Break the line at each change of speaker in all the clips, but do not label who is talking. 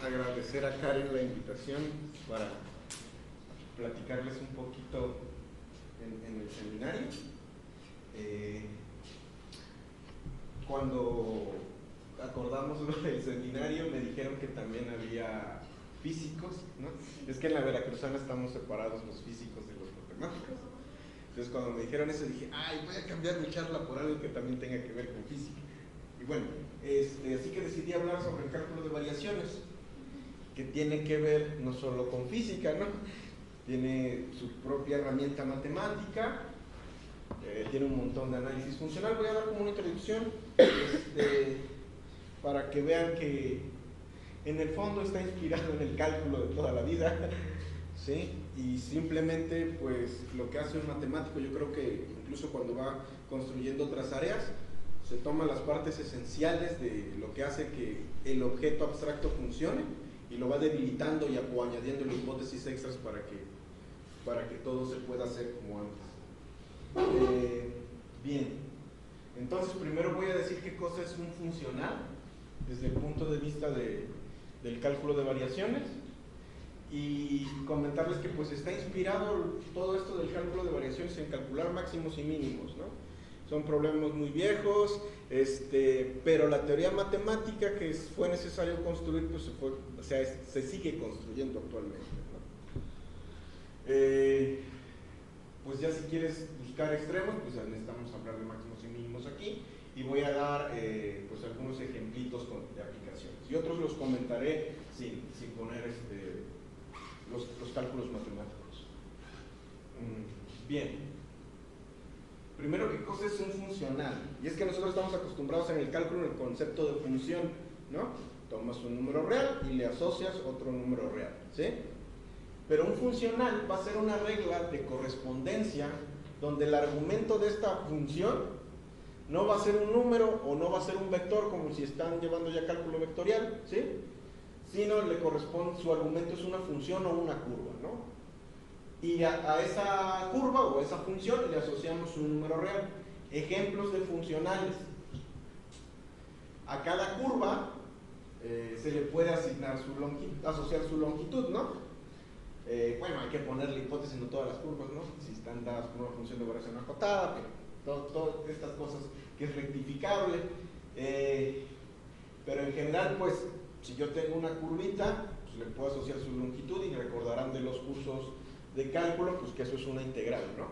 agradecer a Karen la invitación para platicarles un poquito en el seminario. Cuando acordamos del seminario me dijeron que también había físicos, ¿no? Es que en la veracruzana estamos separados los físicos de los matemáticos. Entonces cuando me dijeron eso dije, ay, voy a cambiar mi charla por algo que también tenga que ver con física. Y bueno, así que decidí hablar sobre el cálculo de variaciones, que tiene que ver no solo con física, ¿no? Tiene su propia herramienta matemática, tiene un montón de análisis funcional. Voy a dar como una introducción para que vean que en el fondo está inspirado en el cálculo de toda la vida, ¿sí? Y simplemente pues lo que hace un matemático, yo creo que incluso cuando va construyendo otras áreas, se toma las partes esenciales de lo que hace que el objeto abstracto funcione y lo va debilitando o añadiendo hipótesis extras para que todo se pueda hacer como antes. Bien, entonces primero voy a decir qué cosa es un funcional desde el punto de vista del cálculo de variaciones y comentarles que pues está inspirado todo esto del cálculo de variaciones en calcular máximos y mínimos, ¿no? Son problemas muy viejos, pero la teoría matemática que fue necesario construir, pues se sigue construyendo actualmente, ¿no? Pues ya si quieres buscar extremos, pues necesitamos hablar de máximos y mínimos aquí, y voy a dar pues algunos ejemplitos de aplicaciones, y otros los comentaré sin poner los cálculos matemáticos. Bien. Primero, ¿qué cosa es un funcional? Y es que nosotros estamos acostumbrados en el cálculo en el concepto de función, ¿no? Tomas un número real y le asocias otro número real, ¿sí? Pero un funcional va a ser una regla de correspondencia donde el argumento de esta función no va a ser un número o no va a ser un vector como si están llevando ya cálculo vectorial, ¿sí? Sino le corresponde, su argumento es una función o una curva, ¿no? Y a esa curva o a esa función le asociamos un número real. Ejemplos de funcionales. A cada curva se le puede asignar asociar su longitud, ¿no? Bueno, hay que ponerle hipótesis en todas las curvas, ¿no? Si están dadas por una función de variación acotada, pero todas estas cosas que es rectificable. Pero en general, pues, si yo tengo una curvita, pues le puedo asociar su longitud y recordarán de los cursos de cálculo, pues que eso es una integral, ¿no?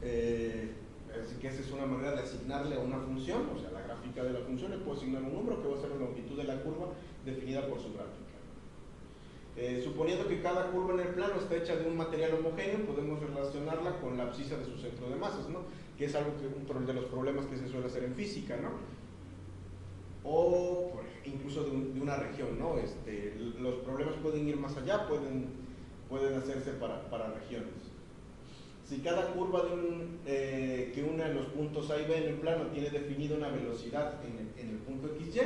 Así que esa es una manera de asignarle a una función, o sea, la gráfica de la función, le puedo asignar un número que va a ser la longitud de la curva definida por su gráfica. Suponiendo que cada curva en el plano está hecha de un material homogéneo, podemos relacionarla con la abscisa de su centro de masas, ¿no? Que es algo de los problemas que se suele hacer en física, ¿no? O incluso de una región, ¿no? Los problemas pueden ir más allá, pueden hacerse para regiones. Si cada curva que une los puntos A y B en el plano tiene definida una velocidad en el punto XY,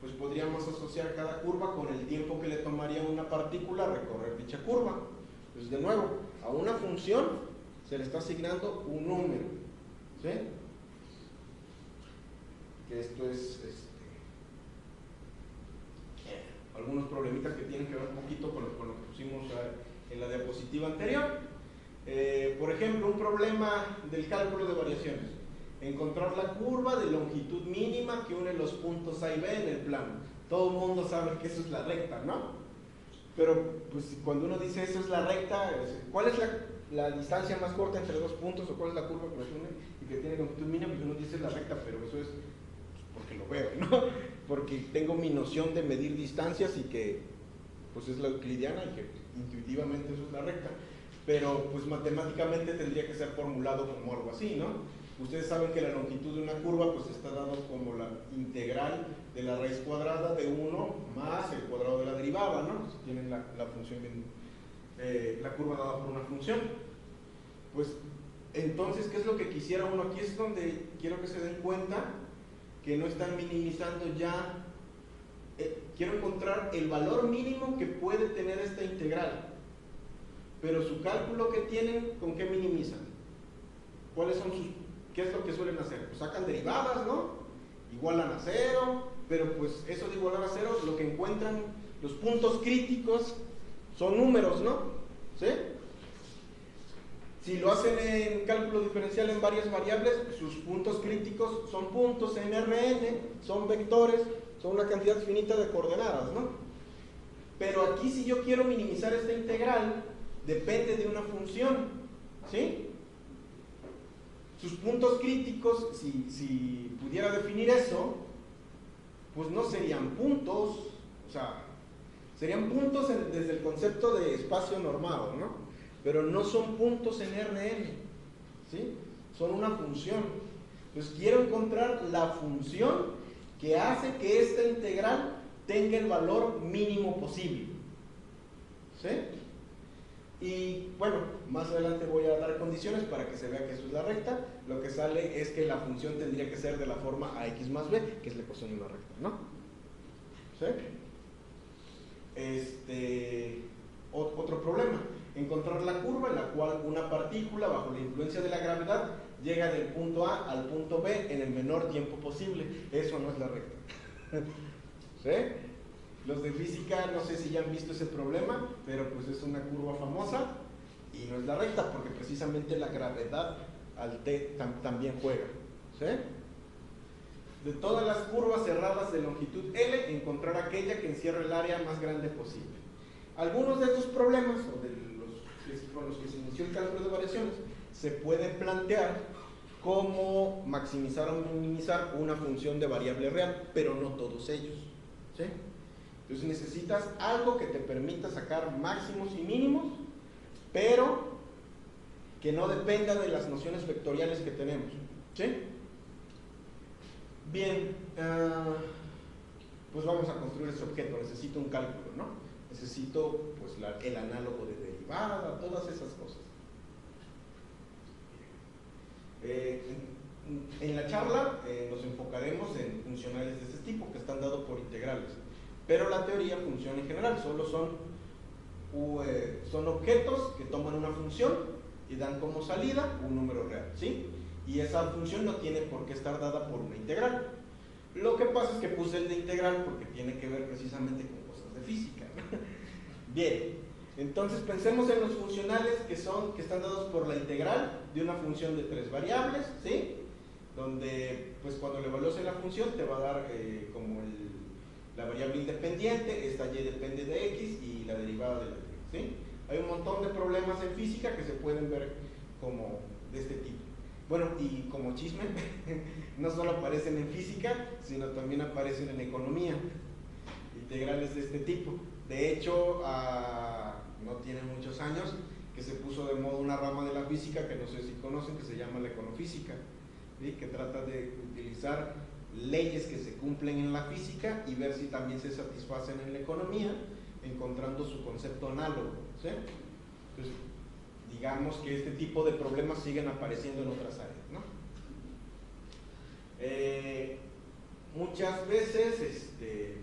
pues podríamos asociar cada curva con el tiempo que le tomaría a una partícula recorrer dicha curva. Pues de nuevo, a una función se le está asignando un número, ¿sí? Que esto es algunos problemitas que tienen que ver un poquito con lo que pusimos en la diapositiva anterior. Por ejemplo, un problema del cálculo de variaciones: encontrar la curva de longitud mínima que une los puntos A y B en el plano. Todo el mundo sabe que eso es la recta, ¿no? Pero pues cuando uno dice eso es la recta, ¿cuál es la distancia más corta entre dos puntos o cuál es la curva que los une y que tiene longitud mínima? Pues uno dice la recta, pero eso es porque lo veo, ¿no? Porque tengo mi noción de medir distancias y que pues es la euclidiana y que intuitivamente eso es la recta, pero pues matemáticamente tendría que ser formulado como algo así, ¿no? Ustedes saben que la longitud de una curva pues está dado como la integral de la raíz cuadrada de 1 más el cuadrado de la derivada, ¿no? Si tienen la función la curva dada por una función. Pues entonces, ¿qué es lo que quisiera uno? Aquí es donde quiero que se den cuenta que no están minimizando ya. Quiero encontrar el valor mínimo que puede tener esta integral, pero su cálculo que tienen, ¿con qué minimizan? ¿Qué es lo que suelen hacer? Pues sacan derivadas, ¿no? Igualan a 0, pero pues eso de igualar a 0, lo que encuentran Los puntos críticos son números, ¿no? ¿Sí? Si lo hacen en cálculo diferencial en varias variables, sus puntos críticos son puntos en Rn, son vectores, son una cantidad finita de coordenadas, ¿no? Pero aquí, si yo quiero minimizar esta integral, depende de una función, ¿sí? Sus puntos críticos, si pudiera definir eso, pues no serían puntos, o sea, serían puntos desde el concepto de espacio normado, ¿no? Pero no son puntos en Rn, ¿sí? Son una función. Entonces quiero encontrar la función que hace que esta integral tenga el valor mínimo posible, ¿sí? Y bueno, más adelante voy a dar condiciones para que se vea que eso es la recta. Lo que sale es que la función tendría que ser de la forma ax más b, que es la ecuación de una recta, ¿no? ¿Sí? Otro problema, encontrar la curva en la cual una partícula bajo la influencia de la gravedad llega del punto A al punto B en el menor tiempo posible. Eso no es la recta. ¿Sí? Los de física no sé si ya han visto ese problema, pero pues es una curva famosa y no es la recta porque precisamente la gravedad al t también juega. ¿Sí? De todas las curvas cerradas de longitud L, encontrar aquella que encierra el área más grande posible. Algunos de estos problemas, o de con los que se inició el cálculo de variaciones, se puede plantear como maximizar o minimizar una función de variable real, pero no todos ellos. ¿Sí? Entonces necesitas algo que te permita sacar máximos y mínimos, pero que no dependa de las nociones vectoriales que tenemos. ¿Sí? Bien, pues vamos a construir este objeto. Necesito un cálculo, ¿no? Necesito pues el análogo de derivada, todas esas cosas. En la charla nos enfocaremos en funcionales de ese tipo que están dados por integrales, pero la teoría funciona en general, solo son objetos que toman una función y dan como salida un número real, ¿sí? Y esa función no tiene por qué estar dada por una integral. Lo que pasa es que puse el de integral porque tiene que ver precisamente con cosas de física, ¿no? Bien, entonces pensemos en los funcionales que están dados por la integral de una función de 3 variables, ¿sí? Donde pues cuando le evalúes la función te va a dar como la variable independiente, esta y depende de x y la derivada de la y, ¿sí? Hay un montón de problemas en física que se pueden ver como de este tipo. Bueno, y como chisme, no solo aparecen en física, sino también aparecen en economía, integrales de este tipo. De hecho, no tiene muchos años que se puso de moda una rama de la física que no sé si conocen, que se llama la econofísica, ¿sí? Que trata de utilizar leyes que se cumplen en la física y ver si también se satisfacen en la economía, encontrando su concepto análogo, ¿sí? Entonces, digamos que este tipo de problemas siguen apareciendo en otras áreas, ¿no? Muchas veces,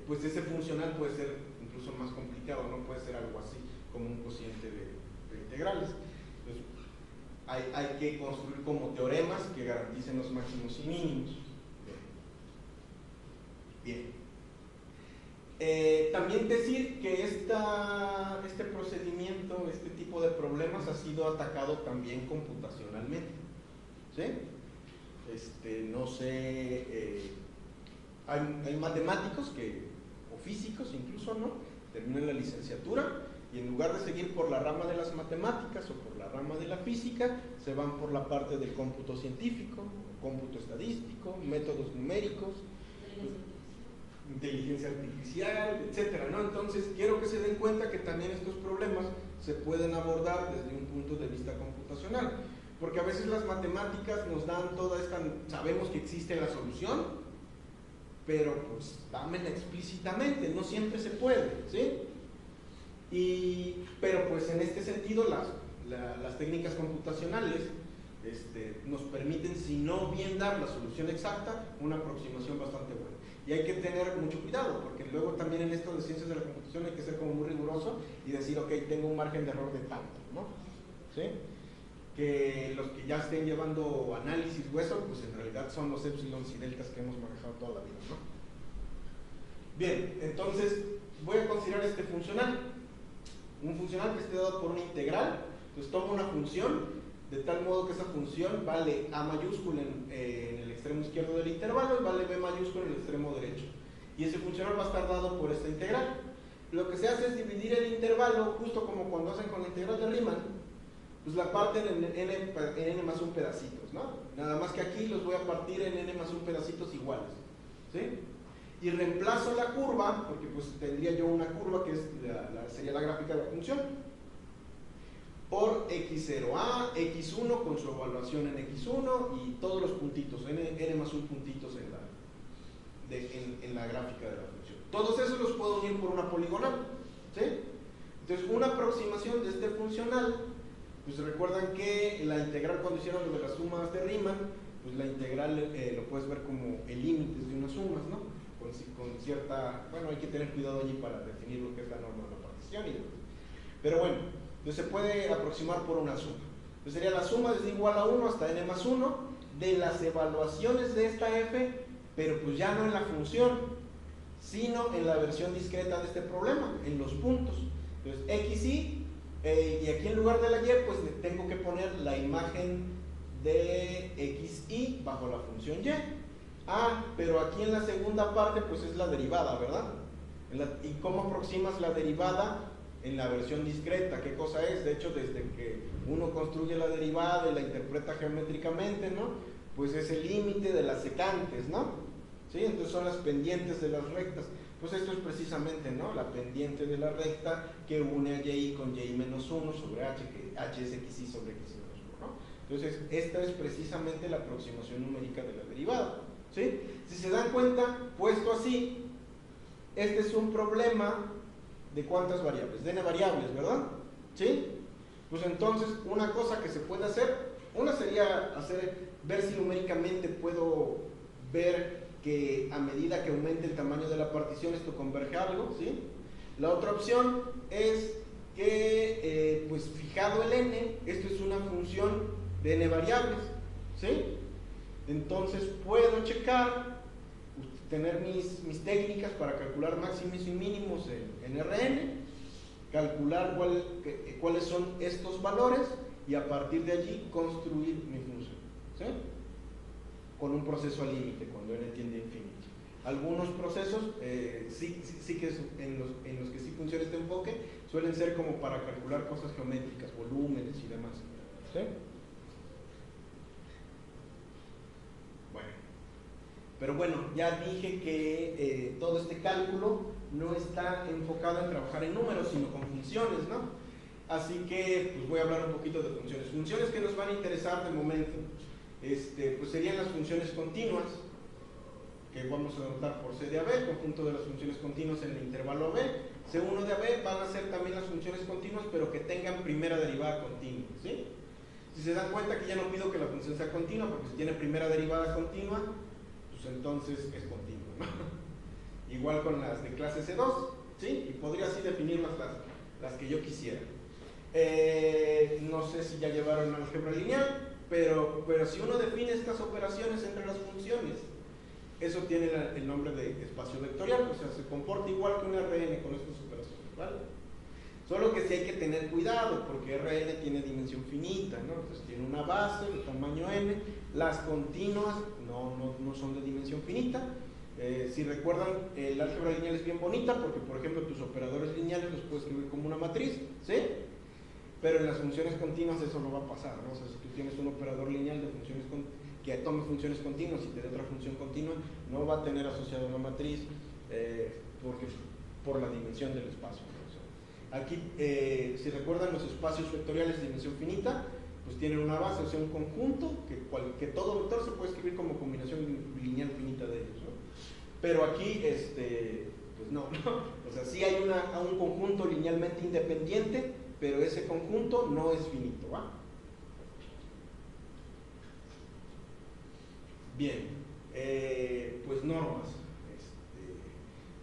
pues ese funcional puede ser incluso más complicado, no puede ser algo así como un cociente de integrales. Entonces, hay que construir como teoremas que garanticen los máximos y mínimos. Bien. También decir que este procedimiento, este tipo de problemas ha sido atacado también computacionalmente, ¿sí? No sé, hay matemáticos o físicos incluso, ¿no? Terminan la licenciatura y en lugar de seguir por la rama de las matemáticas o por la rama de la física, se van por la parte del cómputo científico, cómputo estadístico, métodos numéricos, inteligencia artificial, etcétera, ¿no? Entonces quiero que se den cuenta que también estos problemas se pueden abordar desde un punto de vista computacional, porque a veces las matemáticas nos dan toda esta, sabemos que existe la solución, pero pues dámela explícitamente, no siempre se puede, ¿sí? Pero pues en este sentido las técnicas computacionales nos permiten, si no bien dar la solución exacta, una aproximación bastante buena. Y hay que tener mucho cuidado, porque luego también en esto de ciencias de la computación hay que ser como muy riguroso y decir, ok, tengo un margen de error de tanto, ¿no? ¿Sí? Que los que ya estén llevando análisis hueso, pues en realidad son los épsilons y deltas que hemos manejado toda la vida, ¿no? Bien, entonces voy a considerar este funcional. Un funcional que esté dado por una integral. Entonces tomo una función de tal modo que esa función vale A mayúscula en el extremo izquierdo del intervalo y vale B mayúscula en el extremo derecho. Y ese funcional va a estar dado por esta integral. Lo que se hace es dividir el intervalo, justo como cuando hacen con la integral de Riemann, pues la parten en n más 1 pedacitos, ¿no? Nada más que aquí los voy a partir en n más 1 pedacitos iguales, ¿sí? Y reemplazo la curva, porque pues tendría yo una curva que es sería la gráfica de la función, por x0a, x1 con su evaluación en x1 y todos los puntitos, n más 1 puntitos en la gráfica de la función. Todos esos los puedo unir por una poligonal, ¿sí? Entonces, una aproximación de este funcional, pues recuerdan que la integral cuando hicieron lo de las sumas de Riemann, pues la integral lo puedes ver como el límite de unas sumas, ¿no? Con cierta, bueno, hay que tener cuidado allí para definir lo que es la norma de la partición y demás. Pero bueno, entonces se puede aproximar por una suma. Entonces sería la suma desde igual a 1 hasta n más 1 de las evaluaciones de esta f, pero pues ya no en la función, sino en la versión discreta de este problema, en los puntos. Entonces xy, y aquí en lugar de la y, pues le tengo que poner la imagen de xy bajo la función y. Ah, pero aquí en la segunda parte pues es la derivada, ¿verdad? ¿Y cómo aproximas la derivada en la versión discreta? ¿Qué cosa es? De hecho, desde que uno construye la derivada y la interpreta geométricamente, ¿no? Pues es el límite de las secantes, ¿no? ¿Sí? Entonces son las pendientes de las rectas. Pues esto es precisamente, ¿no? La pendiente de la recta que une a y con y menos 1 sobre h, que h es xy sobre x menos 1, ¿no? Entonces, esta es precisamente la aproximación numérica de la derivada, ¿sí? Si se dan cuenta, puesto así, este es un problema de ¿cuántas variables? De n variables, ¿verdad? ¿Sí? Pues entonces, una cosa que se puede hacer, una sería ver si numéricamente puedo ver que a medida que aumente el tamaño de la partición esto converge a algo, ¿sí? La otra opción es que, pues fijado el n, esto es una función de n variables, ¿sí? Entonces puedo checar, tener mis técnicas para calcular máximos y mínimos en Rn, calcular cuáles son estos valores y a partir de allí construir mi función, ¿sí? Con un proceso al límite, cuando n tiende a infinito. Algunos procesos, sí que en los que sí funciona este enfoque, suelen ser como para calcular cosas geométricas, volúmenes y demás, ¿sí? Pero bueno, ya dije que todo este cálculo no está enfocado en trabajar en números, sino con funciones, ¿no? Así que pues voy a hablar un poquito de funciones. Funciones que nos van a interesar de momento, pues serían las funciones continuas, que vamos a denotar por C de AB, conjunto de las funciones continuas en el intervalo AB. C1 de AB van a ser también las funciones continuas, pero que tengan primera derivada continua, ¿sí? Si se dan cuenta que ya no pido que la función sea continua, porque si tiene primera derivada continua, pues entonces es continua, ¿no? Igual con las de clase C2, ¿sí? Y podría así definirlas las que yo quisiera. No sé si ya llevaron álgebra lineal, pero si uno define estas operaciones entre las funciones, eso tiene el nombre de espacio vectorial, o sea, se comporta igual que un Rn con estas operaciones, ¿vale? Solo que sí hay que tener cuidado, porque Rn tiene dimensión finita, ¿no? Entonces tiene una base de tamaño n, las continuas no son de dimensión finita. Si recuerdan, el álgebra lineal es bien bonita, porque por ejemplo tus operadores lineales los puedes escribir como una matriz, ¿sí? Pero en las funciones continuas eso no va a pasar, ¿no? O sea, si tú tienes un operador lineal de funciones que tome funciones continuas y te dé otra función continua, no va a tener asociada una matriz por la dimensión del espacio, ¿no? O sea, aquí, si recuerdan, los espacios vectoriales de dimensión finita, pues tienen una base, o sea, un conjunto que todo vector se puede escribir como combinación lineal finita de ellos, ¿no? Pero aquí, pues no. O sea, sí hay un conjunto linealmente independiente, pero ese conjunto no es finito, ¿va? Bien, pues normas.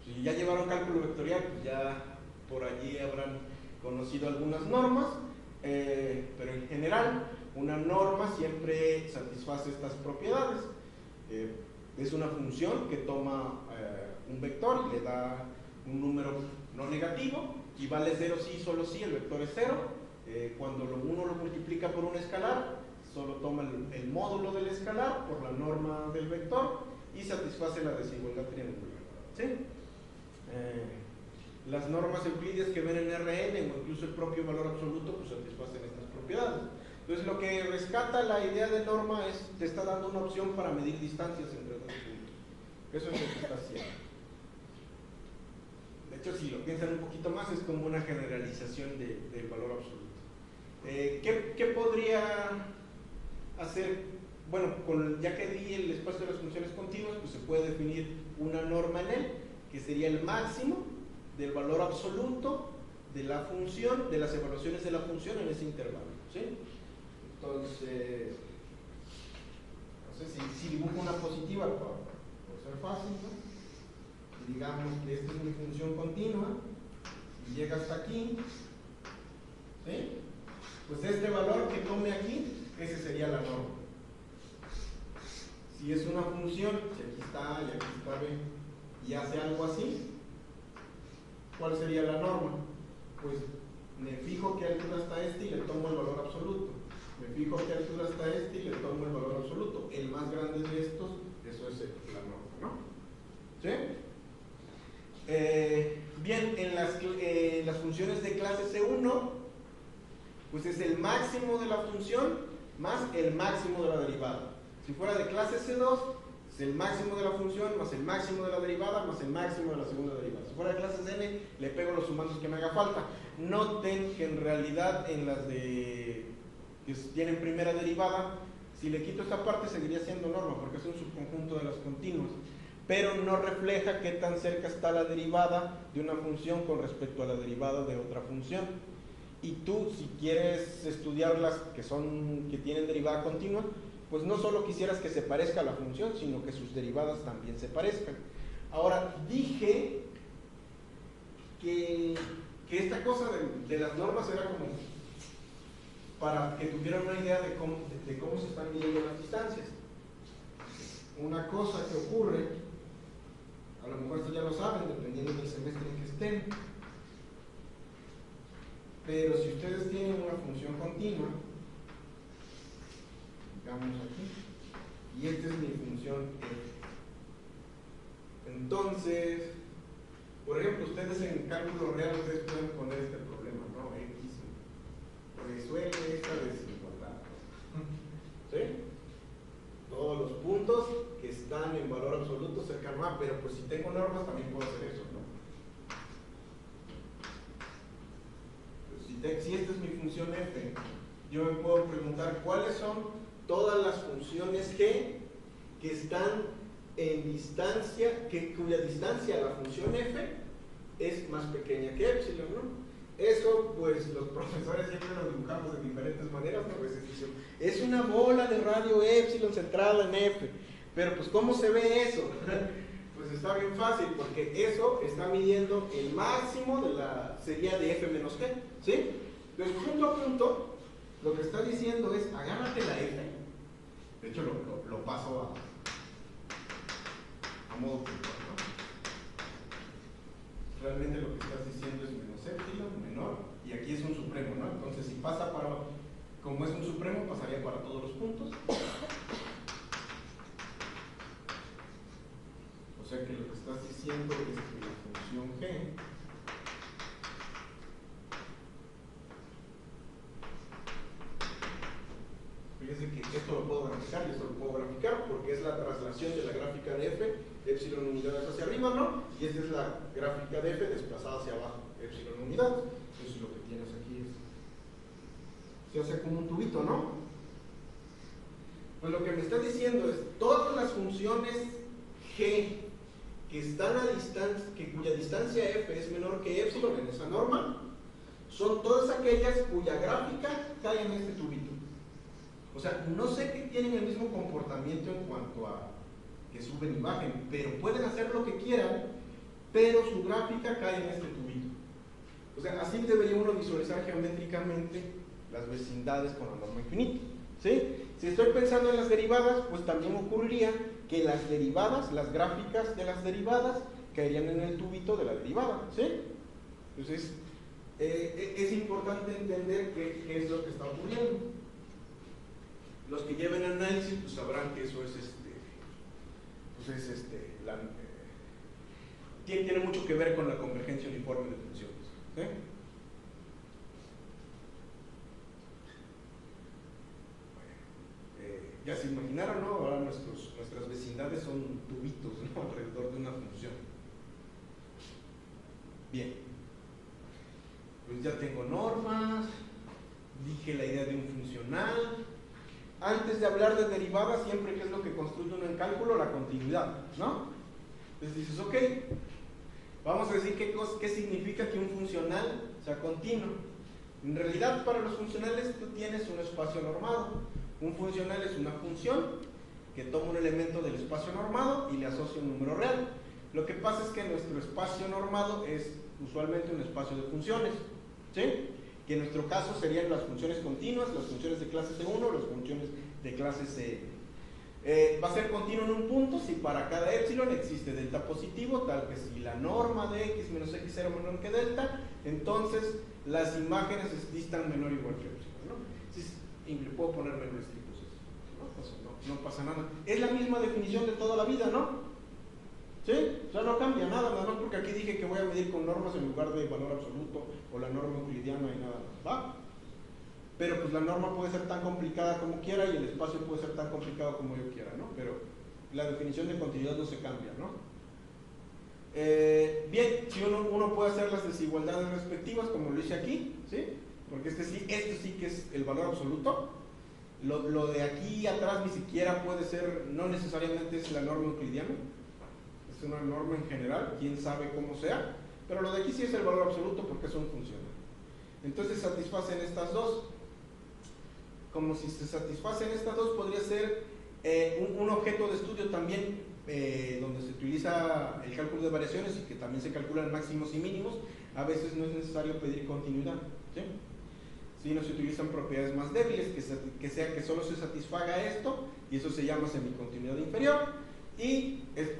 Si ya llevaron cálculo vectorial, pues ya por allí habrán conocido algunas normas, pero en general una norma siempre satisface estas propiedades. Es una función que toma un vector y le da un número no negativo, y vale 0 sí, solo sí, el vector es 0. Cuando uno lo multiplica por un escalar, solo toma el módulo del escalar por la norma del vector y satisface la desigualdad triangular. ¿Sí? Las normas euclidias que ven en Rn o incluso el propio valor absoluto pues satisfacen estas propiedades. Entonces lo que rescata la idea de norma es, te está dando una opción para medir distancias entre dos puntos. Eso es lo que está haciendo. De hecho, si lo piensan un poquito más, es como una generalización del valor absoluto. ¿Qué podría hacer? Bueno, ya que di el espacio de las funciones continuas, pues se puede definir una norma en él, que sería el máximo del valor absoluto de la función, de las evaluaciones de la función en ese intervalo. ¿Sí? Entonces, no sé si dibujo una positiva por ser fácil, ¿no? Digamos que esta es mi función continua y llega hasta aquí. ¿Sí? Pues este valor que tome aquí, ese sería la norma. Si es una función, si aquí está y aquí está B, y hace algo así, ¿cuál sería la norma? Pues me fijo qué altura está este y le tomo el valor absoluto. Me fijo qué altura está este y le tomo el valor absoluto. El más grande de estos, eso es la norma, ¿no? ¿Sí? Bien, en las funciones de clase C1, pues es el máximo de la función más el máximo de la derivada. Si fuera de clase C2, es el máximo de la función más el máximo de la derivada más el máximo de la segunda derivada. Si fuera de clase N, le pego los sumandos que me haga falta. Noten que en realidad en las que tienen primera derivada, si le quito esta parte seguiría siendo norma, porque es un subconjunto de las continuas, pero no refleja qué tan cerca está la derivada de una función con respecto a la derivada de otra función. Y tú, si quieres estudiar las que tienen derivada continua, pues no solo quisieras que se parezca a la función, sino que sus derivadas también se parezcan. Ahora, dije que esta cosa de las normas era como para que tuvieran una idea de cómo se están midiendo las distancias. Una cosa que ocurre, a lo mejor esto ya lo saben, dependiendo del semestre en que estén, pero si ustedes tienen una función continua, digamos aquí, y esta es mi función f. Entonces, por ejemplo, ustedes en cálculo real ustedes pueden poner este problema, ¿no? X resuelve esta desigualdad. ¿Sí? Todos los puntos que están en valor absoluto cercano a, pero pues si tengo normas también puedo hacer eso, ¿no? Si esta es mi función f, yo me puedo preguntar cuáles son todas las funciones g que están en distancia, cuya distancia a la función f es más pequeña que epsilon, ¿no? Eso, pues, los profesores siempre lo dibujamos de diferentes maneras, ¿no? A veces dicen, es una bola de radio epsilon centrada en f, pero pues, ¿cómo se ve eso? Pues está bien fácil, porque eso está midiendo el máximo de la serie de f menos g, ¿sí? Entonces, punto a punto, lo que está diciendo es, agárrate la f, de hecho lo paso a modo puntual, ¿no? Realmente lo que estás diciendo es menos epsilon, menor, y aquí es un supremo, ¿no? Entonces, si pasa como es un supremo, pasaría para todos los puntos. O sea que lo que estás diciendo es que la función g fíjense que esto lo puedo graficar y esto lo puedo graficar porque es la traslación de la gráfica de f, epsilon unidades hacia arriba, ¿no? Y esta es la gráfica de f desplazada hacia abajo, epsilon unidades. Entonces lo que tienes aquí se hace como un tubito, ¿no? Pues lo que me está diciendo es todas las funciones g que están a distancia, cuya distancia f es menor que epsilon en esa norma, son todas aquellas cuya gráfica cae en este tubito. O sea, no sé que tienen el mismo comportamiento en cuanto a que suben y bajen, pero pueden hacer lo que quieran, pero su gráfica cae en este tubito. O sea, así debería uno visualizar geométricamente las vecindades con la norma infinita, ¿sí? Si estoy pensando en las derivadas, pues también ocurriría que las derivadas, las gráficas de las derivadas, caerían en el tubito de la derivada, ¿sí? Entonces, es importante entender qué es lo que está ocurriendo. Los que lleven análisis pues sabrán que eso es tiene mucho que ver con la convergencia uniforme de funciones, ¿sí? Ya se imaginaron, ¿no? Ahora nuestras vecindades son tubitos, ¿no? Alrededor de una función. Bien, pues ya tengo normas, dije la idea de un funcional. Antes de hablar de derivadas, siempre que es lo que construye uno en cálculo, la continuidad, ¿no? Entonces dices, ok, vamos a decir qué significa que un funcional sea continuo. En realidad, para los funcionales tú tienes un espacio normado. Un funcional es una función que toma un elemento del espacio normado y le asocia un número real. Lo que pasa es que nuestro espacio normado es usualmente un espacio de funciones, ¿sí? Que en nuestro caso serían las funciones continuas, las funciones de clase C1, las funciones de clase CN. Va a ser continuo en un punto si para cada épsilon existe delta positivo, tal que si la norma de x menos x0 menor que delta, entonces las imágenes distan menor o igual que epsilon, ¿no? Puedo poner menores tipos, no pasa nada. Es la misma definición de toda la vida, ¿no? ¿Sí? O sea, no cambia nada más porque aquí dije que voy a medir con normas en lugar de valor absoluto o la norma euclidiana y nada más, ¿va? Pero pues la norma puede ser tan complicada como quiera y el espacio puede ser tan complicado como yo quiera, ¿no? Pero la definición de continuidad no se cambia, ¿no? Bien, si uno puede hacer las desigualdades respectivas como lo hice aquí, ¿sí? Porque este sí que es el valor absoluto. Lo de aquí atrás ni siquiera puede ser, no necesariamente es la norma euclidiana, es una norma en general, quién sabe cómo sea, pero lo de aquí sí es el valor absoluto porque es un funcional. Entonces satisfacen estas dos. Como si se satisfacen estas dos, podría ser un objeto de estudio también donde se utiliza el cálculo de variaciones y que también se calculan máximos y mínimos. A veces no es necesario pedir continuidad, ¿sí? Si no se utilizan propiedades más débiles, que sea que solo se satisfaga esto, y eso se llama semicontinuidad inferior,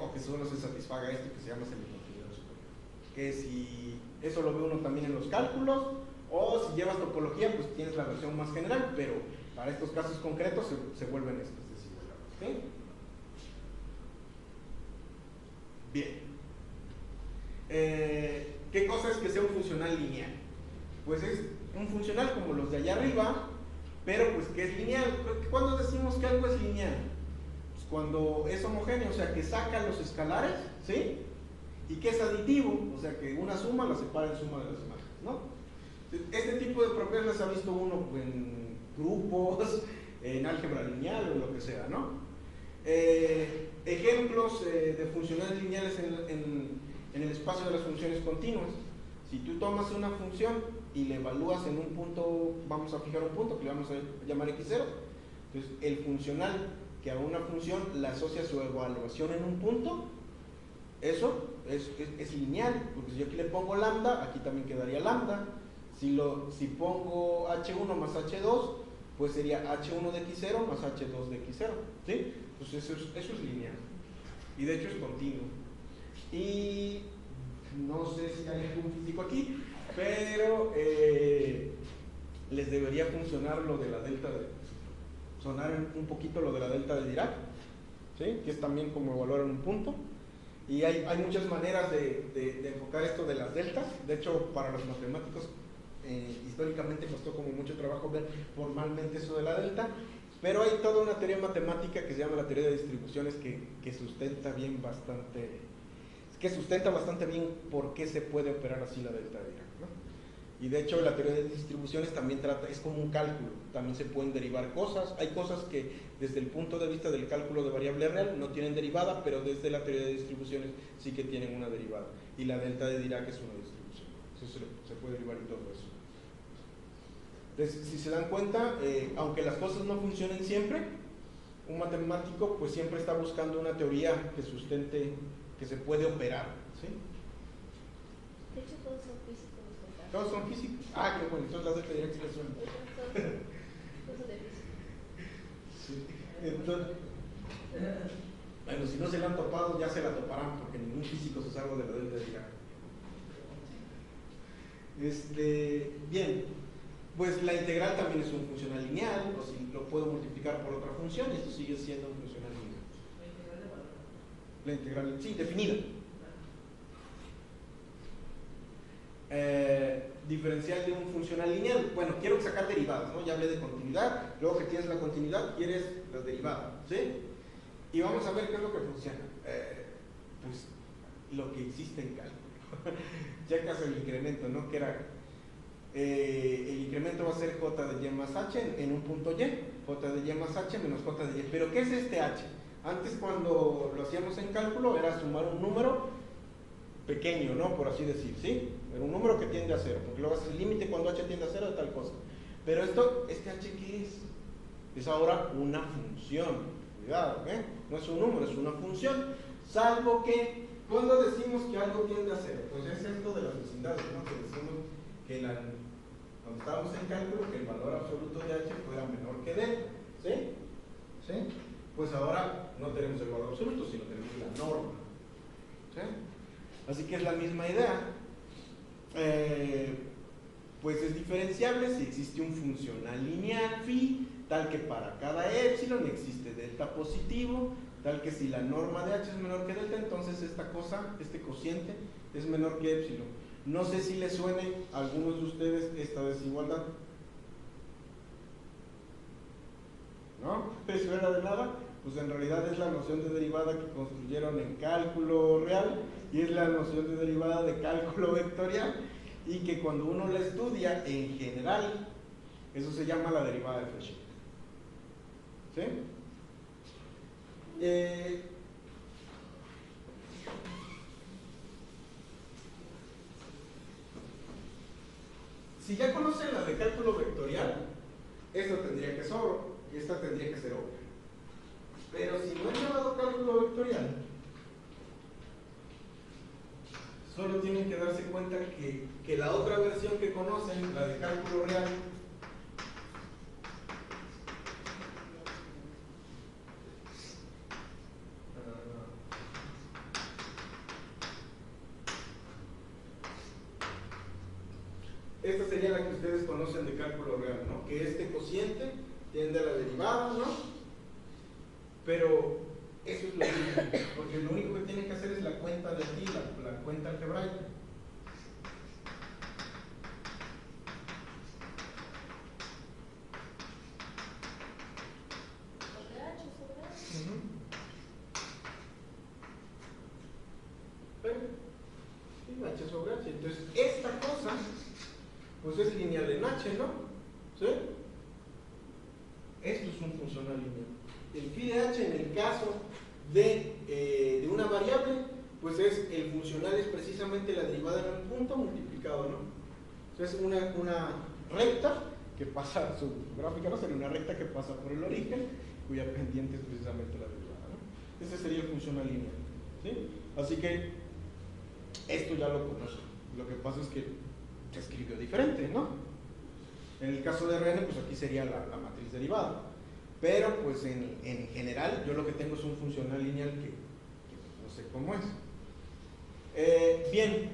o que solo se satisfaga esto, que se llama semicontinuidad superior. Que si eso lo ve uno también en los cálculos, o si llevas topología, pues tienes la versión más general, pero para estos casos concretos se vuelven estas desigualdades, ¿sí? Bien. ¿Qué cosa es que sea un funcional lineal? Pues es un funcional como los de allá arriba, pero pues que es lineal. ¿Cuándo decimos que algo es lineal? Pues cuando es homogéneo, o sea que saca los escalares, ¿sí? Y que es aditivo, o sea que una suma la separa en suma de las imágenes, ¿no? Este tipo de propiedades las ha visto uno en grupos, en álgebra lineal o lo que sea, ¿no? Ejemplos de funcionales lineales en el espacio de las funciones continuas. Si tú tomas una función y le evalúas en un punto, vamos a fijar un punto que le vamos a llamar x0, entonces el funcional que a una función le asocia su evaluación en un punto, eso es lineal, porque si yo aquí le pongo lambda, aquí también quedaría lambda. Si pongo h1 más h2, pues sería h1 de x0 más h2 de x0, ¿sí? Pues eso es lineal, y de hecho es continuo. Y no sé si hay algún físico aquí, pero les debería funcionar lo de la delta sonar un poquito lo de la delta de Dirac, ¿sí? Que es también como evaluar en un punto. Y hay muchas maneras de enfocar esto de las deltas. De hecho, para los matemáticos históricamente costó como mucho trabajo ver formalmente eso de la delta, pero hay toda una teoría matemática que se llama la teoría de distribuciones que sustenta bastante bien por qué se puede operar así la delta de Dirac, ¿no? Y de hecho la teoría de distribuciones también es como un cálculo, también se pueden derivar cosas. Hay cosas que desde el punto de vista del cálculo de variable real no tienen derivada, pero desde la teoría de distribuciones sí que tienen una derivada, y la delta de Dirac es una distribución, eso se puede derivar y todo eso. Entonces, si se dan cuenta, aunque las cosas no funcionen siempre, un matemático pues siempre está buscando una teoría que sustente que se puede operar, ¿sí?
De hecho, todos son físicos.
Todos son físicos. Ah, qué bueno, entonces las delta Dirac sí las son.
Todos de física.
Sí. Entonces, Bueno, si no se la han topado, ya se la toparán, porque ningún físico se salva de la delta de Dirac. Bien, pues la integral también es un funcional lineal, o si lo puedo multiplicar por otra función, y esto sigue siendo un funcional lineal. ¿La integral de valor? La integral, sí, definida. Diferencial de un funcional lineal. Bueno, quiero sacar derivadas, ¿no? Ya hablé de continuidad, luego que tienes la continuidad, quieres las derivadas, ¿sí? Y vamos a ver qué es lo que funciona. Pues lo que existe en cálculo. Ya casi el incremento, ¿no? Que era el incremento va a ser j de y más h en un punto y, j de y más h menos j de y. Pero ¿qué es este h? Antes, cuando lo hacíamos en cálculo, era sumar un número pequeño, ¿no? Por así decir, ¿sí? Era un número que tiende a cero, porque luego haces el límite cuando h tiende a cero de tal cosa. Pero este h, ¿qué es? Es ahora una función. Cuidado, ¿eh? No es un número, es una función. Salvo que, cuando decimos que algo tiende a cero, pues es esto de las vecindades, ¿no? Que decimos que cuando estábamos en cálculo, que el valor absoluto de h fuera menor que d, ¿sí? ¿Sí? Pues ahora no tenemos el valor absoluto, sino tenemos la norma, ¿sí? Así que es la misma idea. Pues es diferenciable si existe un funcional lineal phi, tal que para cada epsilon existe delta positivo, tal que si la norma de h es menor que delta, entonces esta cosa, este cociente, es menor que epsilon. No sé si les suene a algunos de ustedes esta desigualdad. ¿No? ¿Les suena de nada? Pues en realidad es la noción de derivada que construyeron en cálculo real y es la noción de derivada de cálculo vectorial, y que cuando uno la estudia en general, eso se llama la derivada de Fréchet. ¿Sí? Si ya conocen la de cálculo vectorial, esta tendría que ser obvia y esta tendría que ser obvia. Pero si no he llevado cálculo vectorial, solo tienen que darse cuenta que la otra versión que conocen, la de cálculo real, esta sería la que ustedes conocen de cálculo real, ¿no? Que este cociente tiende a la derivada, ¿no? Pero eso es lo único, porque lo único que tienen que hacer es la cuenta de aquí, la cuenta algebraica. H sobre H. Entonces, esta cosa, pues es lineal en H, ¿no? ¿Sí? Esto es un funcional lineal. El phi de H en el caso de una variable, pues es el funcional es precisamente la derivada en un punto multiplicado, ¿no? Entonces, una recta que pasa, su gráfica no sería una recta que pasa por el origen, cuya pendiente es precisamente la derivada, ¿no? Ese sería el funcional lineal, ¿sí? Así que esto ya lo conozco. Lo que pasa es que se escribió diferente, ¿no? En el caso de Rn, pues aquí sería la matriz derivada. Pero, pues en general, yo lo que tengo es un funcional lineal que no sé cómo es. Bien,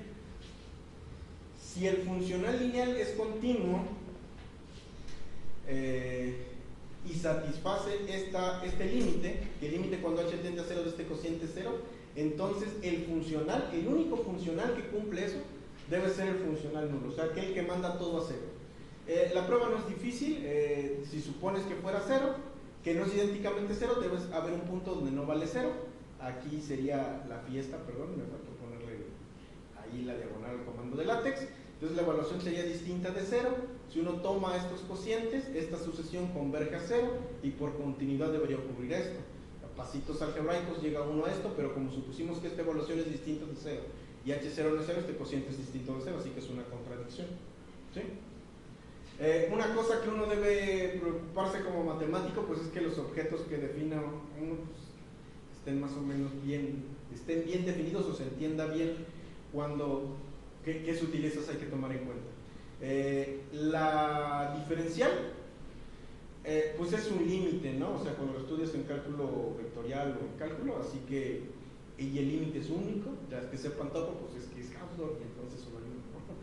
si el funcional lineal es continuo y satisface este límite, que el límite cuando h tiende a 0 de este cociente es 0, entonces el funcional, el único funcional que cumple eso, debe ser el funcional nulo, o sea, aquel que manda todo a 0. La prueba no es difícil. Si supones que fuera 0, que no es idénticamente 0, debe haber un punto donde no vale 0. Aquí sería la fiesta, perdón, me faltó ponerle ahí la diagonal al comando de LaTeX. Entonces la evaluación sería distinta de 0. Si uno toma estos cocientes, esta sucesión converge a 0 y por continuidad debería ocurrir esto. A pasitos algebraicos llega uno a esto, pero como supusimos que esta evaluación es distinta de 0 y h0 no es 0, este cociente es distinto de 0, así que es una contradicción. ¿Sí? Una cosa que uno debe preocuparse como matemático, pues es que los objetos que defina uno pues, estén más o menos estén bien definidos o se entienda bien cuando qué sutilezas hay que tomar en cuenta. La diferencial, pues es un límite, ¿no? O sea, cuando lo estudias en cálculo vectorial o en cálculo, así que, y el límite es único, ya que sepan todo, pues es que es Hausdorff y entonces solo hay uno, ¿no?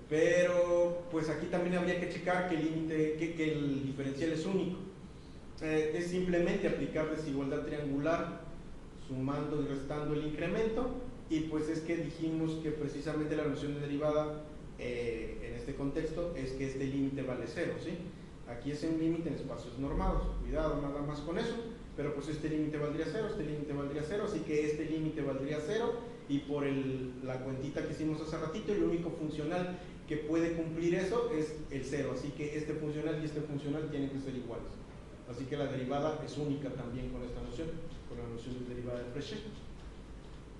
Pero, pues aquí también habría que checar que el límite, que el diferencial es único. Es simplemente aplicar desigualdad triangular, sumando y restando el incremento, y pues es que dijimos que precisamente la noción de derivada en este contexto es que este límite vale 0, ¿sí? Aquí es un límite en espacios normados, cuidado nada más con eso, pero pues este límite valdría 0, este límite valdría 0, así que este límite valdría 0, y por la cuentita que hicimos hace ratito, el único funcional que puede cumplir eso es el 0, así que este funcional y este funcional tienen que ser iguales. Así que la derivada es única también con esta noción, con la noción de derivada de Frechet.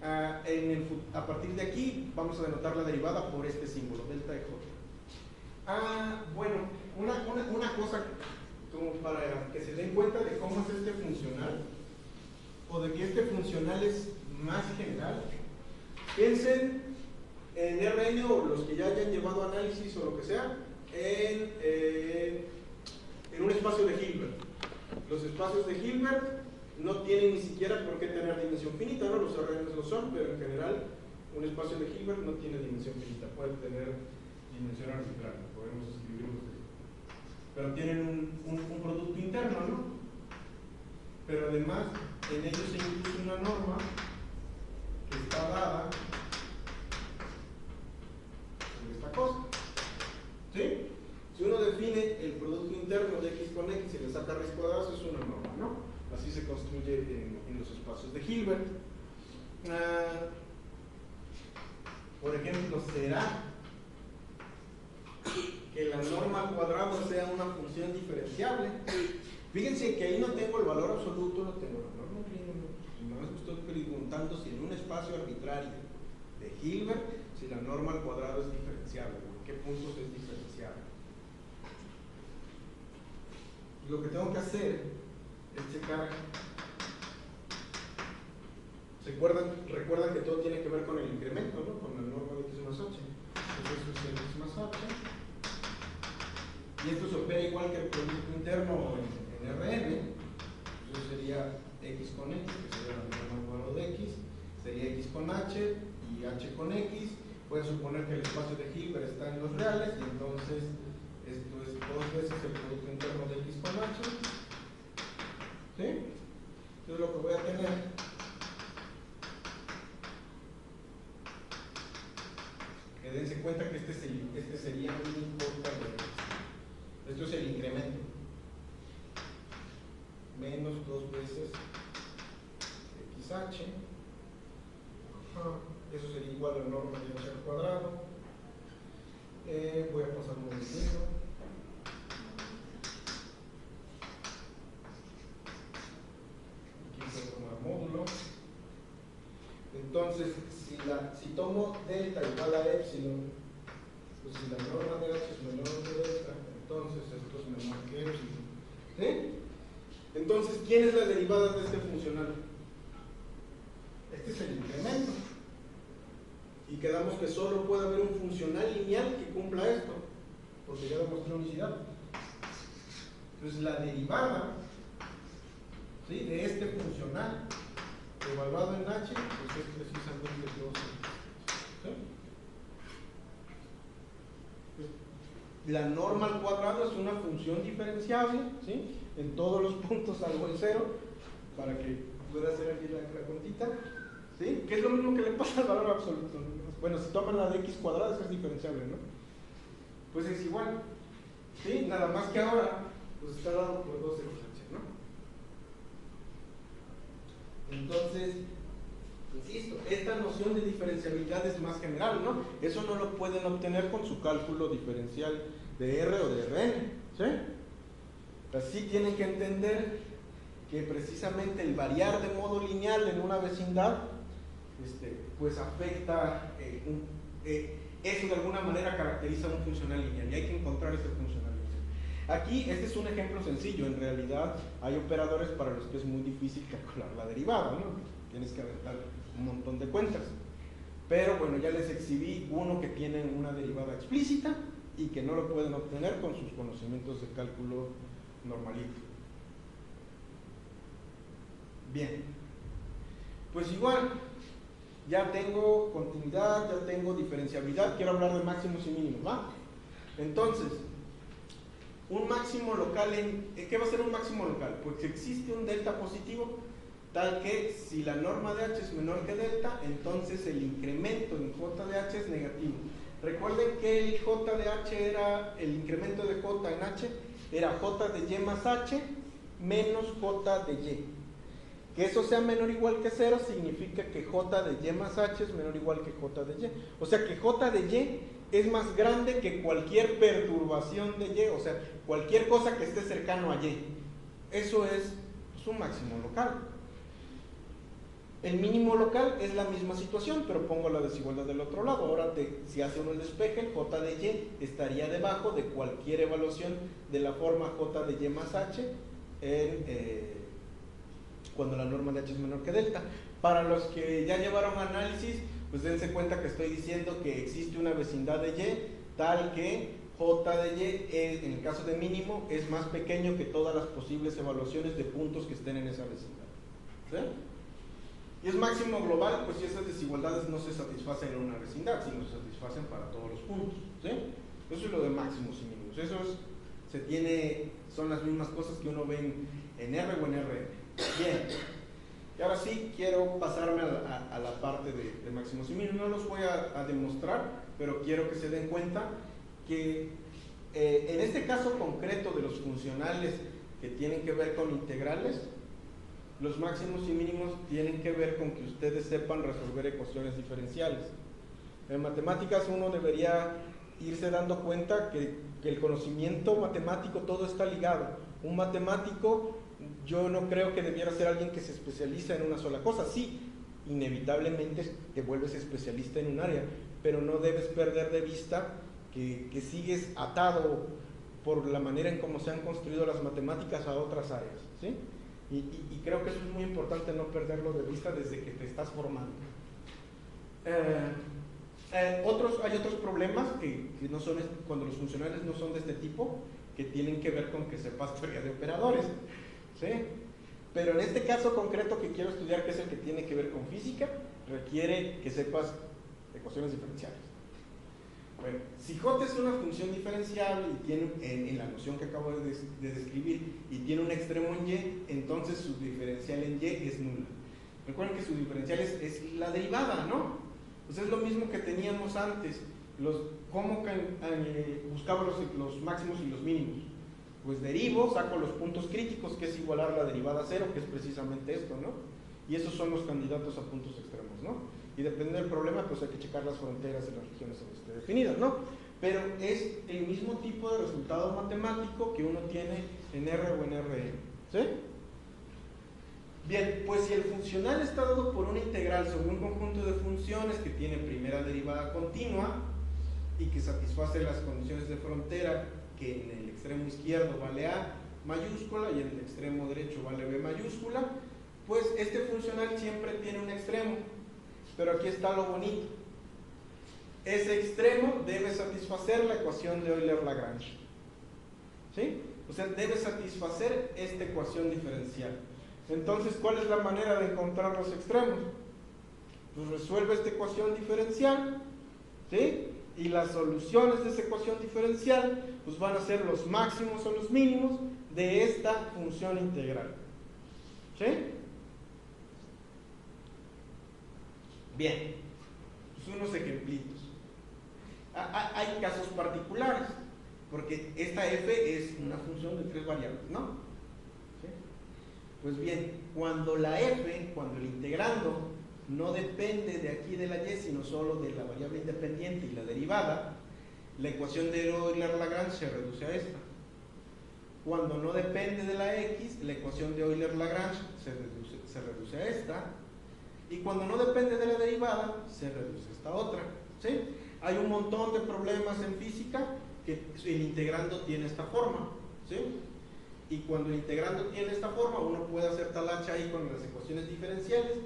A partir de aquí vamos a denotar la derivada por este símbolo, delta de J. Bueno, una cosa como para que se den cuenta de cómo es este funcional, o de que este funcional es más general. Piensen en Rn, o los que ya hayan llevado análisis o lo que sea, en un espacio de Hilbert. Los espacios de Hilbert no tienen ni siquiera por qué tener dimensión finita, ¿no? Los Rn lo son, pero en general un espacio de Hilbert no tiene dimensión finita, puede tener dimensión arbitraria, podemos escribirlo así. Pero tienen un producto interno, ¿no? Pero además en ellos se incluye una norma que está dada en esta cosa, ¿sí? Si uno define el producto interno de x con x y le saca raíz cuadrada, eso es una norma, ¿no? Así se construye en los espacios de Hilbert. Por ejemplo, ¿será que la norma al cuadrado sea una función diferenciable? Fíjense que ahí no tengo el valor absoluto, no tengo la norma prima, no estoy preguntando si en un espacio arbitrario de Hilbert, si la norma al cuadrado es diferenciable, ¿en qué puntos es diferenciable? Lo que tengo que hacer es checar. Recuerdan que todo tiene que ver con el incremento, ¿no? Con la norma de x más h. Entonces eso es el x más h. Y esto se opera igual que el producto interno en Rn. Eso sería x con x, que sería la norma al cuadrado de x. Sería x con h y h con x. Pueden suponer que el espacio de Hilbert está en los reales, y entonces esto es 2 veces el producto interno de x con h. ¿Sí? Entonces lo que voy a tener que dense cuenta que este sería un importa de x. Esto es el incremento. Menos 2 veces xh. Eso sería igual a la norma de h al cuadrado. Voy a pasar un movimiento. Aquí puedo tomar módulo. Entonces, si tomo delta igual a epsilon, pues si la norma de h es menor que delta, entonces esto es menor que epsilon. ¿Sí? Entonces, ¿quién es la derivada de este funcional? Este es el incremento. Y quedamos que solo puede haber un funcional lineal que cumpla esto, porque ya demostré unicidad. Entonces, la derivada, ¿sí?, de este funcional evaluado en h, pues es precisamente 2. ¿Sí? La norma al cuadrado es una función diferenciable, ¿sí?, en todos los puntos salvo el 0, para que pueda hacer aquí la cuentita, ¿sí?, que es lo mismo que le pasa al valor absoluto, ¿no? Bueno, si toman la de x cuadrada, eso es diferenciable, ¿no? Pues es igual, ¿sí? Nada más que ahora pues está dado por 2 x, ¿no? Entonces, insisto, esta noción de diferenciabilidad es más general, ¿no? Eso no lo pueden obtener con su cálculo diferencial de R o de Rn, ¿sí? Así tienen que entender que precisamente el variar de modo lineal en una vecindad pues afecta, eso de alguna manera caracteriza un funcional lineal y hay que encontrar ese funcional lineal. Aquí este es un ejemplo sencillo, en realidad hay operadores para los que es muy difícil calcular la derivada, ¿no? Tienes que aventar un montón de cuentas, pero bueno, ya les exhibí uno que tiene una derivada explícita y que no lo pueden obtener con sus conocimientos de cálculo normalito. Bien, pues igual, ya tengo continuidad, ya tengo diferenciabilidad, quiero hablar de máximos y mínimos, ¿va? Entonces, un máximo local, ¿qué va a ser un máximo local? Pues existe un delta positivo, tal que si la norma de h es menor que delta, entonces el incremento en j de h es negativo. Recuerden que el j de h era, el incremento de j en h era j de y más h menos j de y. Que eso sea menor o igual que 0 significa que j de y más h es menor o igual que j de y. O sea que j de y es más grande que cualquier perturbación de y, o sea, cualquier cosa que esté cercano a y. Eso es un máximo local. El mínimo local es la misma situación, pero pongo la desigualdad del otro lado. Ahora, si hace uno el despeje, el j de y estaría debajo de cualquier evaluación de la forma j de y más h cuando la norma de h es menor que delta. Para los que ya llevaron análisis, pues dense cuenta que estoy diciendo que existe una vecindad de y tal que j de y, en el caso de mínimo, es más pequeño que todas las posibles evaluaciones de puntos que estén en esa vecindad. ¿Sí? Y es máximo global, pues si esas desigualdades no se satisfacen en una vecindad, sino se satisfacen para todos los puntos. ¿Sí? Eso es lo de máximos y mínimos. Eso son las mismas cosas que uno ve en R o en RM. Bien, y ahora sí quiero pasarme a la parte de máximos y mínimos. No los voy a demostrar, pero quiero que se den cuenta que en este caso concreto de los funcionales que tienen que ver con integrales, los máximos y mínimos tienen que ver con que ustedes sepan resolver ecuaciones diferenciales. En matemáticas uno debería irse dando cuenta que el conocimiento matemático todo está ligado. Un matemático, yo no creo que debiera ser alguien que se especializa en una sola cosa. Sí, inevitablemente te vuelves especialista en un área, pero no debes perder de vista que sigues atado por la manera en cómo se han construido las matemáticas a otras áreas, ¿sí? Y creo que eso es muy importante no perderlo de vista desde que te estás formando. Hay otros problemas que no son, cuando los funcionales no son de este tipo, que tienen que ver con que sepas teoría de operadores, ¿sí? Pero en este caso concreto que quiero estudiar, que es el que tiene que ver con física, requiere que sepas ecuaciones diferenciales. Bueno, si j es una función diferenciable y tiene, en la noción que acabo de describir, y tiene un extremo en y, entonces su diferencial en y es nula. Recuerden que su diferencial es la derivada, ¿no? Pues es lo mismo que teníamos antes. ¿Cómo buscaba los máximos y los mínimos? Pues derivo, saco los puntos críticos, que es igualar la derivada a 0, que es precisamente esto, ¿no? Y esos son los candidatos a puntos extremos, ¿no? Y depende del problema, pues hay que checar las fronteras en las regiones donde esté definidas, ¿no? Pero es el mismo tipo de resultado matemático que uno tiene en R o en RM, ¿sí? Bien, pues si el funcional está dado por una integral sobre un conjunto de funciones que tiene primera derivada continua y que satisface las condiciones de frontera, que en el extremo izquierdo vale A mayúscula y en el extremo derecho vale B mayúscula, pues este funcional siempre tiene un extremo. Pero aquí está lo bonito. Ese extremo debe satisfacer la ecuación de Euler-Lagrange. ¿Sí? O sea, debe satisfacer esta ecuación diferencial. Entonces, ¿cuál es la manera de encontrar los extremos? Pues resuelve esta ecuación diferencial, ¿sí? Y las soluciones de esa ecuación diferencial pues van a ser los máximos o los mínimos de esta función integral. ¿Sí? Bien, pues unos ejemplitos. Hay casos particulares, porque esta f es una función de 3 variables, ¿no? ¿Sí? Pues bien, cuando el integrando no depende de aquí de la y, sino solo de la variable independiente y la derivada, la ecuación de Euler-Lagrange se reduce a esta. Cuando no depende de la x, la ecuación de Euler-Lagrange se reduce a esta. Y cuando no depende de la derivada, se reduce a esta otra, ¿sí? Hay un montón de problemas en física que el integrando tiene esta forma, ¿sí? Y cuando el integrando tiene esta forma, uno puede hacer talacha ahí con las ecuaciones diferenciales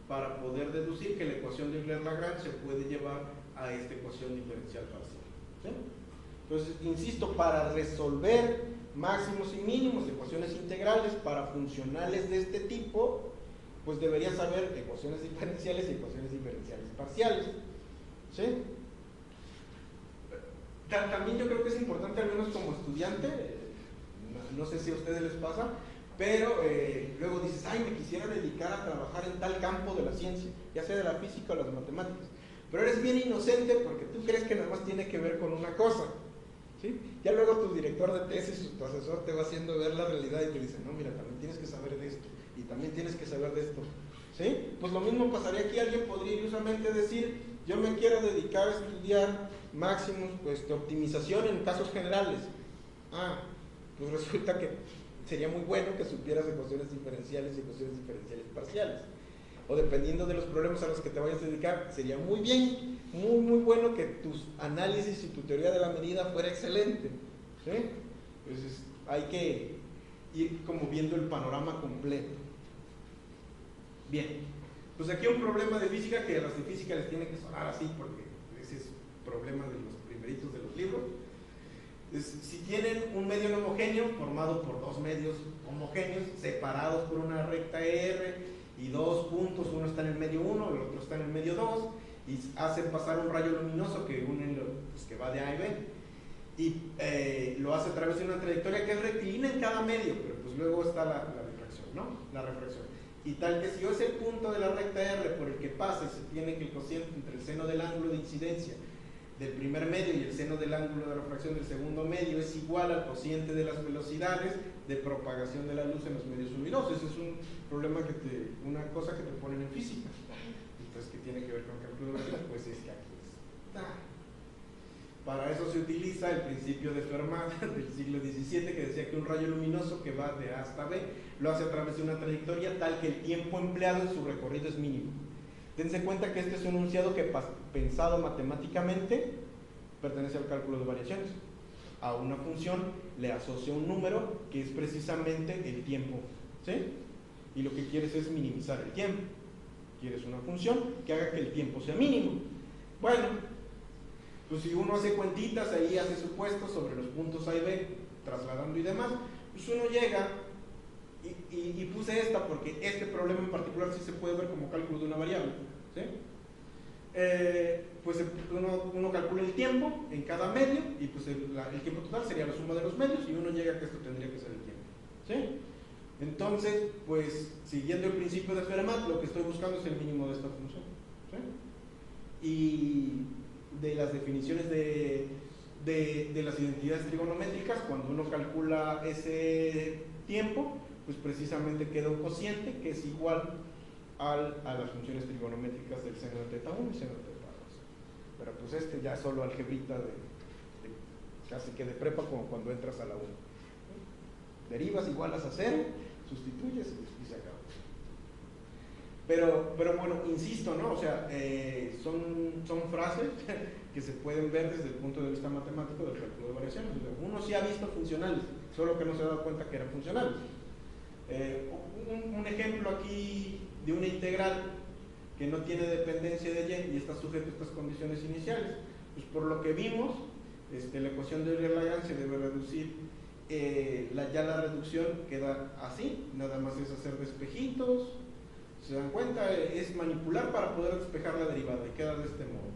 para poder deducir que la ecuación de Euler-Lagrange se puede llevar a esta ecuación diferencial parcial, ¿sí? Entonces, insisto, para resolver máximos y mínimos, ecuaciones integrales para funcionales de este tipo, pues deberías saber ecuaciones diferenciales y ecuaciones diferenciales parciales. ¿Sí? También yo creo que es importante, al menos como estudiante, no sé si a ustedes les pasa, pero luego dices, ay, me quisiera dedicar a trabajar en tal campo de la ciencia, ya sea de la física o las matemáticas, pero eres bien inocente porque tú crees que nada más tiene que ver con una cosa, ¿sí? Ya luego tu director de tesis o tu asesor te va haciendo ver la realidad y te dice, no, mira, también tienes que saber de esto y también tienes que saber de esto, ¿sí? Pues lo mismo pasaría aquí, alguien podría ilusamente decir, yo me quiero dedicar a estudiar máximos, pues, de optimización en casos generales. Pues resulta que sería muy bueno que supieras ecuaciones diferenciales y ecuaciones diferenciales parciales. O dependiendo de los problemas a los que te vayas a dedicar, sería muy bien, muy bueno que tus análisis y tu teoría de la medida fuera excelente. ¿Sí? Entonces hay que ir como viendo el panorama completo. Bien, pues aquí un problema de física que a los de física les tiene que sonar así porque ese es problema de los primeritos de los libros. Si tienen un medio no homogéneo formado por dos medios homogéneos separados por una recta R y dos puntos, uno está en el medio 1 y el otro está en el medio 2, y hacen pasar un rayo luminoso que une, pues, que va de A y B, y lo hace a través de una trayectoria que es rectilínea en cada medio, pero pues luego está la refracción, ¿no? La refracción. Y tal que si yo es el punto de la recta R por el que pasa y se tiene que el cociente entre el seno del ángulo de incidencia del primer medio y el seno del ángulo de refracción del segundo medio es igual al cociente de las velocidades de propagación de la luz en los medios luminosos. Ese es un problema una cosa que te ponen en física. Entonces, ¿qué tiene que ver con cálculo de velocidad? Pues es que aquí está. Para eso se utiliza el principio de Fermat del siglo XVII, que decía que un rayo luminoso que va de A hasta B lo hace a través de una trayectoria tal que el tiempo empleado en su recorrido es mínimo. Dense cuenta que este es un enunciado que, pensado matemáticamente, pertenece al cálculo de variaciones. A una función le asocia un número que es precisamente el tiempo, ¿sí? Y lo que quieres es minimizar el tiempo. Quieres una función que haga que el tiempo sea mínimo. Bueno, pues si uno hace cuentitas, ahí hace supuestos sobre los puntos A y B, trasladando y demás, pues uno llega, y puse esta porque este problema en particular sí se puede ver como cálculo de una variable, ¿sí? Pues uno calcula el tiempo en cada medio y pues el tiempo total sería la suma de los medios y uno llega a que esto tendría que ser el tiempo, ¿sí? Entonces, pues siguiendo el principio de Fermat, lo que estoy buscando es el mínimo de esta función, ¿sí? Y de las definiciones de las identidades trigonométricas, cuando uno calcula ese tiempo, pues precisamente queda un cociente que es igual a las funciones trigonométricas del seno de teta 1 y seno de teta 2. Pero pues ya es solo algebrita casi que de prepa, como cuando entras a la 1. Derivas, igualas a 0, sustituyes y se acaba. Pero bueno, insisto, ¿no? O sea, son frases que se pueden ver desde el punto de vista matemático del cálculo de variaciones. Uno sí ha visto funcionales, solo que no se ha dado cuenta que eran funcionales. Un ejemplo aquí de una integral que no tiene dependencia de y está sujeto a estas condiciones iniciales. Pues por lo que vimos, la ecuación de Euler-Lagrange se debe reducir. Ya la reducción queda así, nada más es hacer despejitos. ¿Se dan cuenta? Es manipular para poder despejar la derivada y queda de este modo.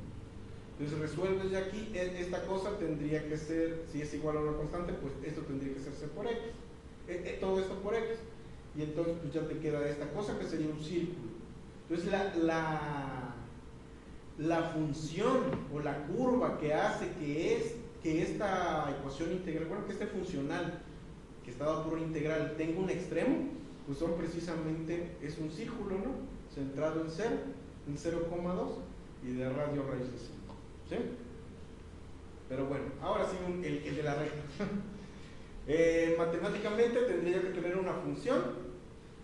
Entonces resuelves de aquí, esta cosa tendría que ser, si es igual a una constante, pues esto tendría que ser C por X. Todo esto por X. Y entonces pues ya te queda esta cosa que sería un círculo. Entonces la función o la curva que hace que esta ecuación integral, bueno, que este funcional que está dado por una integral tenga un extremo, pues son precisamente, es un círculo, ¿no? Centrado en 0, en 0,2 y de radio raíz de 5, ¿sí? Pero bueno, ahora sí el de la recta. Matemáticamente tendría que tener una función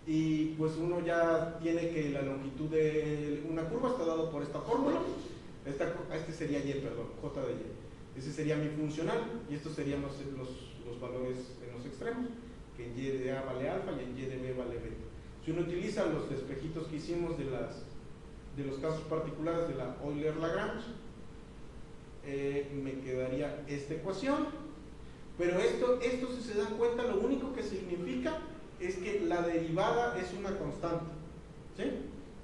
y pues uno ya tiene que la longitud de una curva está dado por esta fórmula. Este sería y, perdón, j de y. Ese sería mi funcional y estos serían los valores en los extremos, que en y de a vale alfa y en y de b vale beta. Si uno utiliza los despejitos que hicimos de los casos particulares de la Euler-Lagrange, me quedaría esta ecuación Pero esto si se dan cuenta, lo único que significa es que la derivada es una constante, ¿sí?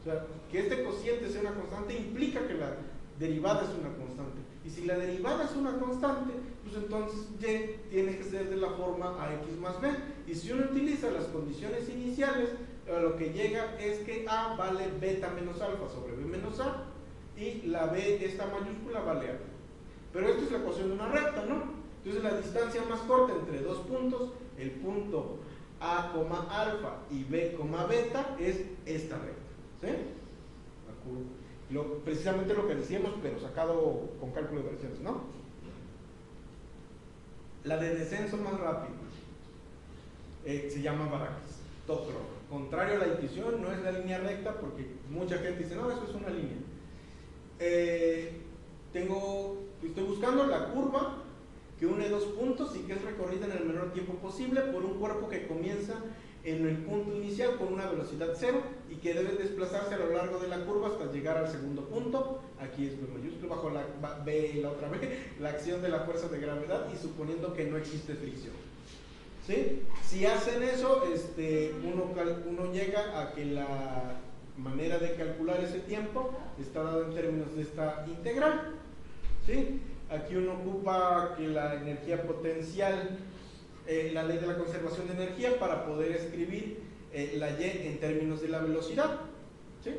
O sea, que este cociente sea una constante implica que la derivada es una constante. Y si la derivada es una constante, pues entonces y tiene que ser de la forma ax más b. Y si uno utiliza las condiciones iniciales, a lo que llega es que a vale beta menos alfa sobre b menos a, y la b, esta mayúscula, vale a. Pero esto es la ecuación de una recta, ¿no? Entonces la distancia más corta entre dos puntos, el punto a, alfa y b, beta, es esta recta, ¿sí? Precisamente lo que decíamos, pero sacado con cálculo de variaciones, ¿no? La de descenso más rápido se llama Barakis, top draw. Contrario a la intuición, no es la línea recta, porque mucha gente dice, no, eso es una línea. Estoy buscando la curva que une dos puntos y que es recorrida en el menor tiempo posible por un cuerpo que comienza en el punto inicial con una velocidad 0 y que debe desplazarse a lo largo de la curva hasta llegar al segundo punto. Aquí es B mayúscula, bajo la B, la otra B, la acción de la fuerza de gravedad y suponiendo que no existe fricción, ¿sí? Si hacen eso, uno llega a que la manera de calcular ese tiempo está dada en términos de esta integral, ¿sí? Aquí uno ocupa que la energía potencial, la ley de la conservación de energía, para poder escribir la y en términos de la velocidad, ¿sí?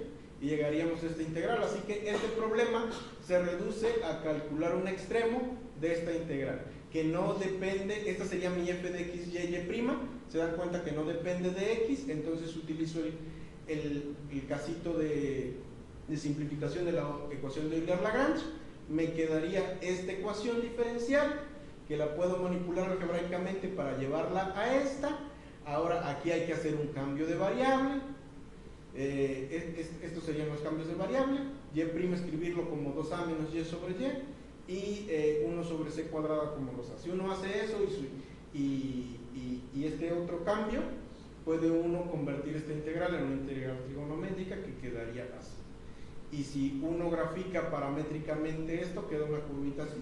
Y llegaríamos a esta integral. Así que este problema se reduce a calcular un extremo de esta integral, que no depende. Esta sería mi f de x, y, se dan cuenta que no depende de x, entonces utilizo el casito de simplificación de la ecuación de Euler-Lagrange. Me quedaría esta ecuación diferencial, que la puedo manipular algebraicamente para llevarla a esta. Ahora aquí hay que hacer un cambio de variable. Estos serían los cambios de variable. Y' escribirlo como 2a menos y sobre y 1 sobre c cuadrada como 2a. Si uno hace eso y este otro cambio, puede uno convertir esta integral en una integral trigonométrica que quedaría así. Y si uno grafica paramétricamente esto, queda una curvita así.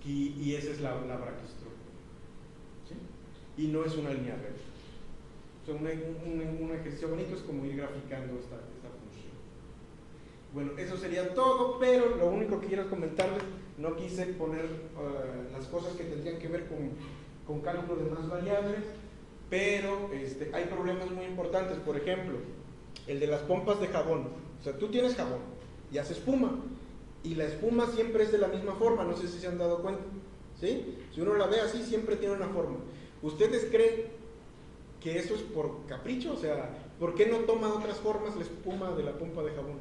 Y esa es la braquiestructura, ¿sí? Y no es una línea recta. O sea, un ejercicio bonito es como ir graficando esta función. Bueno, eso sería todo, pero lo único que quiero comentarles, no quise poner las cosas que tendrían que ver con cálculo de más variables, pero hay problemas muy importantes. Por ejemplo, el de las pompas de jabón. O sea, tú tienes jabón y haces espuma, y la espuma siempre es de la misma forma, no sé si se han dado cuenta, ¿sí? Si uno la ve así, siempre tiene una forma. ¿Ustedes creen que eso es por capricho? O sea, ¿por qué no toma otras formas la espuma de la pompa de jabón?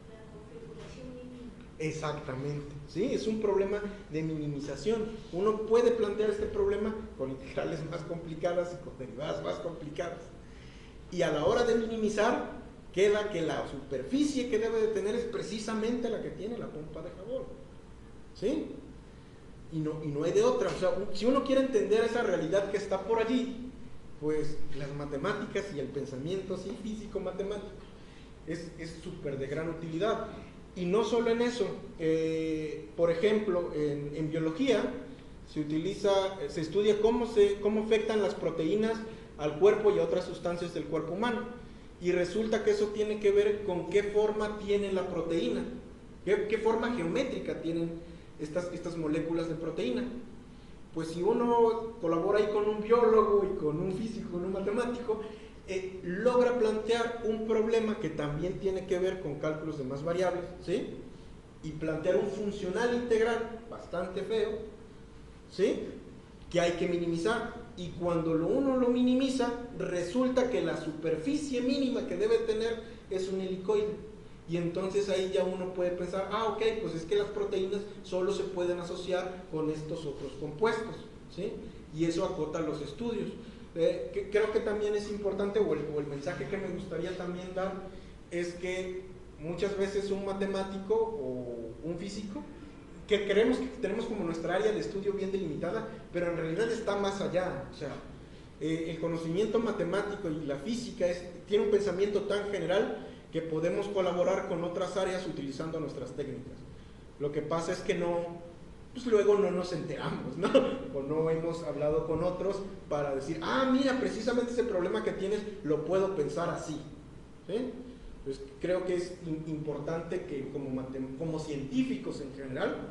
La configuración mínima.
Exactamente, ¿sí? Es un problema de minimización. Uno puede plantear este problema con integrales más complicadas y con derivadas más complicadas. Y a la hora de minimizar, queda que la superficie que debe de tener es precisamente la que tiene la pompa de jabón, ¿sí? Y no hay de otra. O sea, si uno quiere entender esa realidad que está por allí, pues las matemáticas y el pensamiento, sí, físico-matemático, es súper de gran utilidad. Y no solo en eso, por ejemplo, en biología se estudia cómo afectan las proteínas al cuerpo y a otras sustancias del cuerpo humano. Y resulta que eso tiene que ver con qué forma tiene la proteína, qué forma geométrica tienen estas moléculas de proteína. Pues si uno colabora ahí con un biólogo y con un físico, con un matemático, logra plantear un problema que también tiene que ver con cálculos de más variables, ¿sí? Y plantear un funcional integral bastante feo, ¿sí? Que hay que minimizar. Y cuando uno lo minimiza, resulta que la superficie mínima que debe tener es un helicoide. Y entonces ahí ya uno puede pensar, ok, pues es que las proteínas solo se pueden asociar con estos otros compuestos, ¿sí? Y eso acota los estudios. Creo que también es importante, o el mensaje que me gustaría también dar, es que muchas veces un matemático o un físico, que creemos que tenemos como nuestra área de estudio bien delimitada, pero en realidad está más allá. O sea, el conocimiento matemático y la física tiene un pensamiento tan general que podemos colaborar con otras áreas utilizando nuestras técnicas. Lo que pasa es que no, pues luego no nos enteramos, ¿no? O no hemos hablado con otros para decir, ah, mira, precisamente ese problema que tienes lo puedo pensar así, ¿sí? Pues creo que es importante que como científicos en general,